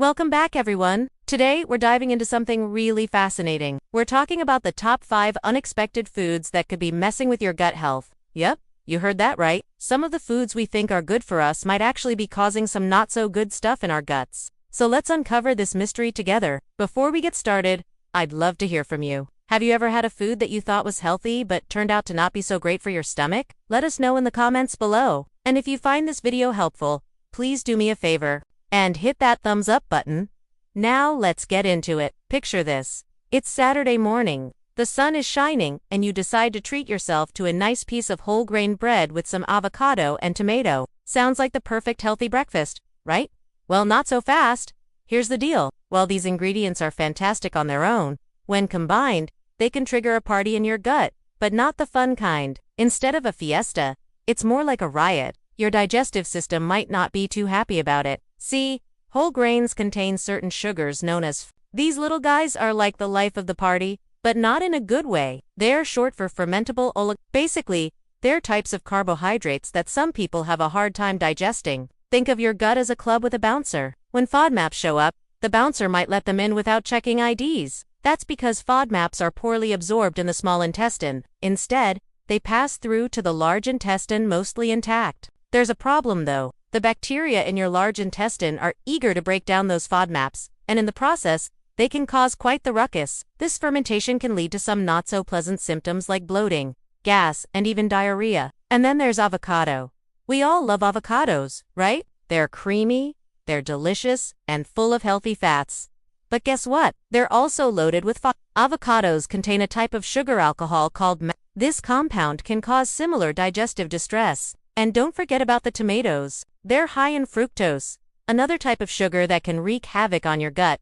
Welcome back, everyone. Today, we're diving into something really fascinating. We're talking about the top 5 unexpected foods that could be messing with your gut health. Yep, you heard that right. Some of the foods we think are good for us might actually be causing some not-so-good stuff in our guts. So let's uncover this mystery together. Before we get started, I'd love to hear from you. Have you ever had a food that you thought was healthy but turned out to not be so great for your stomach? Let us know in the comments below. And if you find this video helpful, please do me a favor and hit that thumbs up button. Now let's get into it. Picture this. It's Saturday morning. The sun is shining, and you decide to treat yourself to a nice piece of whole grain bread with some avocado and tomato. Sounds like the perfect healthy breakfast, right? Well, not so fast. Here's the deal. While these ingredients are fantastic on their own, when combined, they can trigger a party in your gut, but not the fun kind. Instead of a fiesta, it's more like a riot. Your digestive system might not be too happy about it. See, whole grains contain certain sugars known as These little guys are like the life of the party, but not in a good way. They're short for fermentable Basically, they're types of carbohydrates that some people have a hard time digesting. Think of your gut as a club with a bouncer. When FODMAPs show up, the bouncer might let them in without checking IDs. That's because FODMAPs are poorly absorbed in the small intestine. Instead, they pass through to the large intestine mostly intact. There's a problem though. The bacteria in your large intestine are eager to break down those FODMAPs, and in the process, they can cause quite the ruckus. This fermentation can lead to some not-so-pleasant symptoms like bloating, gas, and even diarrhea. And then there's avocado. We all love avocados, right? They're creamy, they're delicious, and full of healthy fats. But guess what? They're also loaded with Avocados contain a type of sugar alcohol called This compound can cause similar digestive distress. And don't forget about the tomatoes. They're high in fructose, another type of sugar that can wreak havoc on your gut.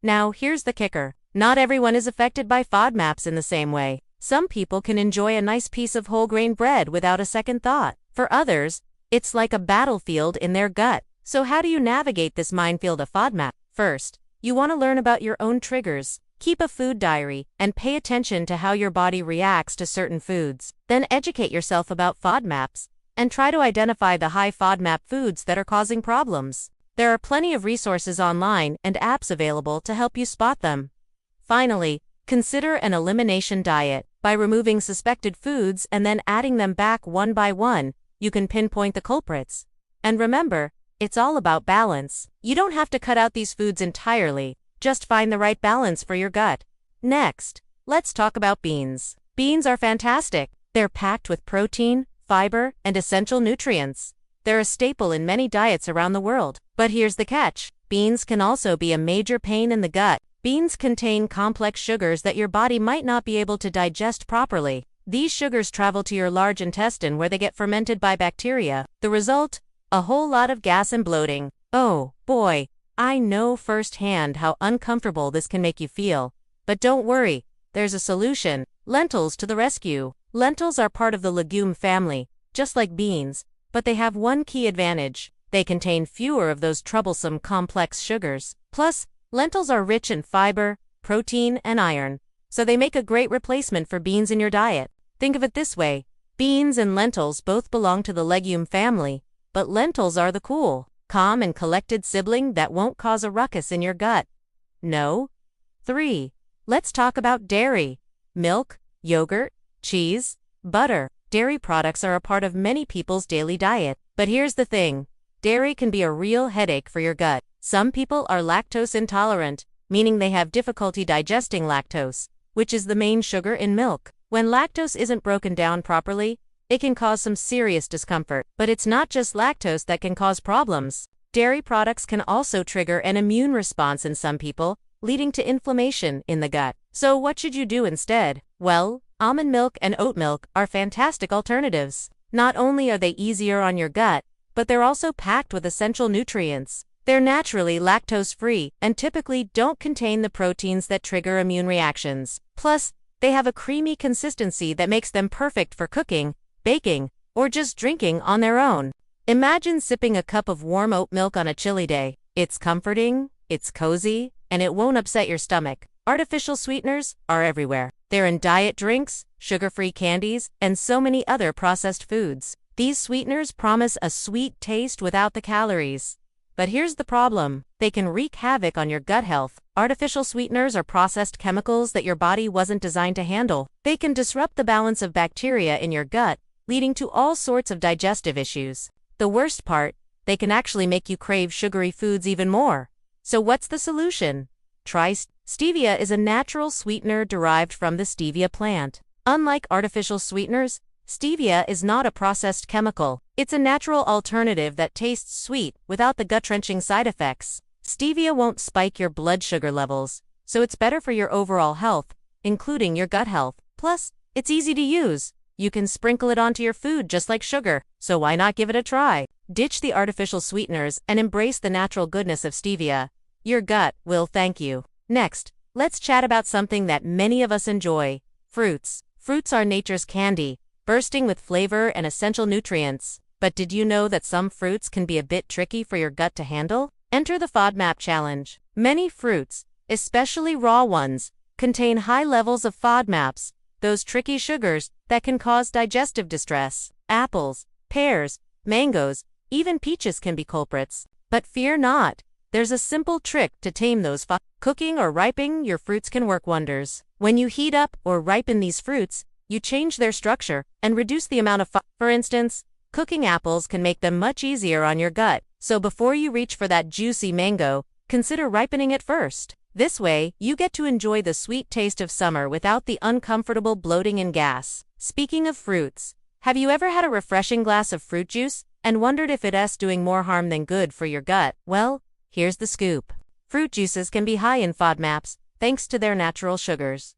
Now, here's the kicker. Not everyone is affected by FODMAPs in the same way. Some people can enjoy a nice piece of whole grain bread without a second thought. For others, it's like a battlefield in their gut. So how do you navigate this minefield of FODMAP? First, you want to learn about your own triggers. Keep a food diary and pay attention to how your body reacts to certain foods. Then educate yourself about FODMAPs and try to identify the high FODMAP foods that are causing problems. There are plenty of resources online and apps available to help you spot them. Finally, consider an elimination diet. By removing suspected foods and then adding them back one by one, you can pinpoint the culprits. And remember, it's all about balance. You don't have to cut out these foods entirely, just find the right balance for your gut. Next, let's talk about beans. Beans are fantastic. They're packed with protein, fiber, and essential nutrients. They're a staple in many diets around the world. But here's the catch. Beans can also be a major pain in the gut. Beans contain complex sugars that your body might not be able to digest properly. These sugars travel to your large intestine where they get fermented by bacteria. The result? A whole lot of gas and bloating. Oh, boy. I know firsthand how uncomfortable this can make you feel. But don't worry. There's a solution. Lentils to the rescue. Lentils are part of the legume family, just like beans, but they have one key advantage. They contain fewer of those troublesome complex sugars. Plus, lentils are rich in fiber, protein, and iron, so they make a great replacement for beans in your diet. Think of it this way. Beans and lentils both belong to the legume family, but lentils are the cool, calm, and collected sibling that won't cause a ruckus in your gut. No. 3. Let's talk about dairy. Milk, yogurt, cheese, butter. Dairy products are a part of many people's daily diet. But here's the thing. Dairy can be a real headache for your gut. Some people are lactose intolerant, meaning they have difficulty digesting lactose, which is the main sugar in milk. When lactose isn't broken down properly, it can cause some serious discomfort. But it's not just lactose that can cause problems. Dairy products can also trigger an immune response in some people, leading to inflammation in the gut. So what should you do instead? Well, almond milk and oat milk are fantastic alternatives. Not only are they easier on your gut, but they're also packed with essential nutrients. They're naturally lactose-free and typically don't contain the proteins that trigger immune reactions. Plus, they have a creamy consistency that makes them perfect for cooking, baking, or just drinking on their own. Imagine sipping a cup of warm oat milk on a chilly day. It's comforting, it's cozy, and it won't upset your stomach. Artificial sweeteners are everywhere. They're in diet drinks, sugar-free candies, and so many other processed foods. These sweeteners promise a sweet taste without the calories. But here's the problem. They can wreak havoc on your gut health. Artificial sweeteners are processed chemicals that your body wasn't designed to handle. They can disrupt the balance of bacteria in your gut, leading to all sorts of digestive issues. The worst part, they can actually make you crave sugary foods even more. So what's the solution? Try stevia is a natural sweetener derived from the stevia plant. Unlike artificial sweeteners, stevia is not a processed chemical. It's a natural alternative that tastes sweet without the gut-wrenching side effects. Stevia won't spike your blood sugar levels, so it's better for your overall health, including your gut health. Plus, it's easy to use. You can sprinkle it onto your food just like sugar, so why not give it a try? Ditch the artificial sweeteners and embrace the natural goodness of stevia. Your gut will thank you. Next, let's chat about something that many of us enjoy: fruits. Fruits are nature's candy, bursting with flavor and essential nutrients. But did you know that some fruits can be a bit tricky for your gut to handle? Enter the FODMAP challenge. Many fruits, especially raw ones, contain high levels of FODMAPs, those tricky sugars that can cause digestive distress. Apples, pears, mangoes, even peaches can be culprits. But fear not. There's a simple trick to tame those Cooking or ripening your fruits can work wonders. When you heat up or ripen these fruits, you change their structure and reduce the amount of For instance, cooking apples can make them much easier on your gut. So before you reach for that juicy mango, consider ripening it first. This way, you get to enjoy the sweet taste of summer without the uncomfortable bloating and gas. Speaking of fruits, have you ever had a refreshing glass of fruit juice and wondered if it's doing more harm than good for your gut? Well, here's the scoop. Fruit juices can be high in FODMAPs, thanks to their natural sugars.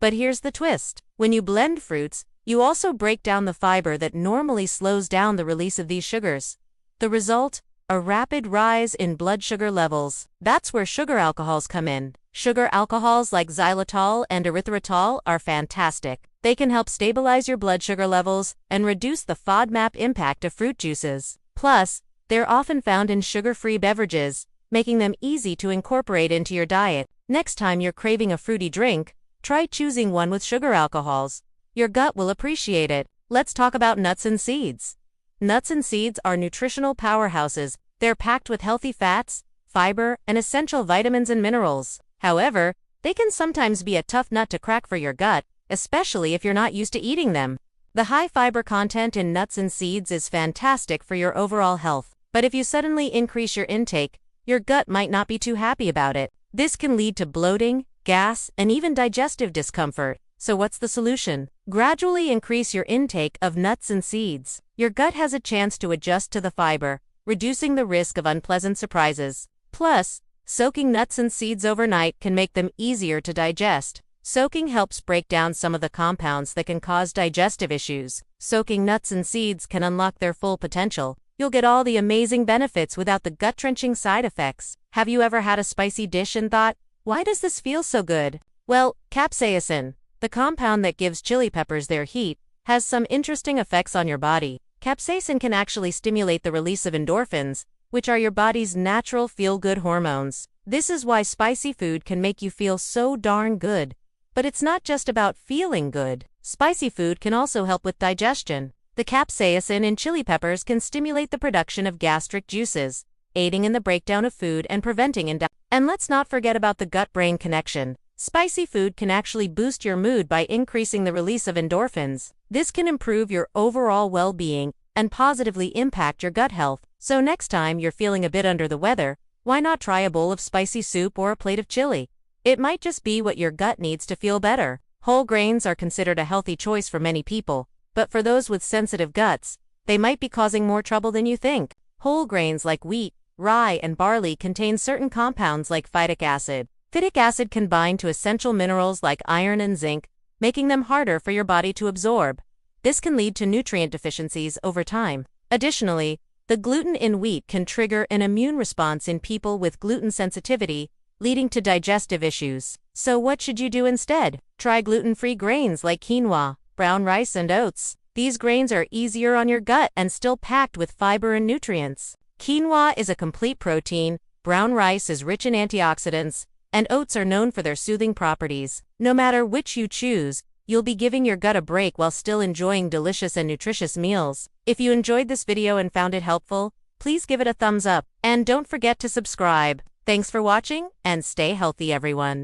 But here's the twist. When you blend fruits, you also break down the fiber that normally slows down the release of these sugars. The result? A rapid rise in blood sugar levels. That's where sugar alcohols come in. Sugar alcohols like xylitol and erythritol are fantastic. They can help stabilize your blood sugar levels and reduce the FODMAP impact of fruit juices. Plus, they're often found in sugar-free beverages, making them easy to incorporate into your diet. Next time you're craving a fruity drink, try choosing one with sugar alcohols. Your gut will appreciate it. Let's talk about nuts and seeds. Nuts and seeds are nutritional powerhouses. They're packed with healthy fats, fiber, and essential vitamins and minerals. However, they can sometimes be a tough nut to crack for your gut, especially if you're not used to eating them. The high fiber content in nuts and seeds is fantastic for your overall health. But if you suddenly increase your intake, your gut might not be too happy about it. This can lead to bloating, gas, and even digestive discomfort. So what's the solution? Gradually increase your intake of nuts and seeds. Your gut has a chance to adjust to the fiber, reducing the risk of unpleasant surprises. Plus, soaking nuts and seeds overnight can make them easier to digest. Soaking helps break down some of the compounds that can cause digestive issues. Soaking nuts and seeds can unlock their full potential. You'll get all the amazing benefits without the gut-wrenching side effects. Have you ever had a spicy dish and thought, why does this feel so good? Well, capsaicin, the compound that gives chili peppers their heat, has some interesting effects on your body. Capsaicin can actually stimulate the release of endorphins, which are your body's natural feel-good hormones. This is why spicy food can make you feel so darn good. But it's not just about feeling good. Spicy food can also help with digestion. The capsaicin in chili peppers can stimulate the production of gastric juices, aiding in the breakdown of food and preventing indigestion. And let's not forget about the gut-brain connection. Spicy food can actually boost your mood by increasing the release of endorphins. This can improve your overall well-being and positively impact your gut health. So next time you're feeling a bit under the weather, why not try a bowl of spicy soup or a plate of chili? It might just be what your gut needs to feel better. Whole grains are considered a healthy choice for many people, but for those with sensitive guts, they might be causing more trouble than you think. Whole grains like wheat, rye, and barley contain certain compounds like phytic acid. Phytic acid can bind to essential minerals like iron and zinc, making them harder for your body to absorb. This can lead to nutrient deficiencies over time. Additionally, the gluten in wheat can trigger an immune response in people with gluten sensitivity, leading to digestive issues. So what should you do instead? Try gluten-free grains like quinoa, brown rice, and oats. These grains are easier on your gut and still packed with fiber and nutrients. Quinoa is a complete protein, brown rice is rich in antioxidants, and oats are known for their soothing properties. No matter which you choose, you'll be giving your gut a break while still enjoying delicious and nutritious meals. If you enjoyed this video and found it helpful, please give it a thumbs up, and don't forget to subscribe. Thanks for watching, and stay healthy, everyone.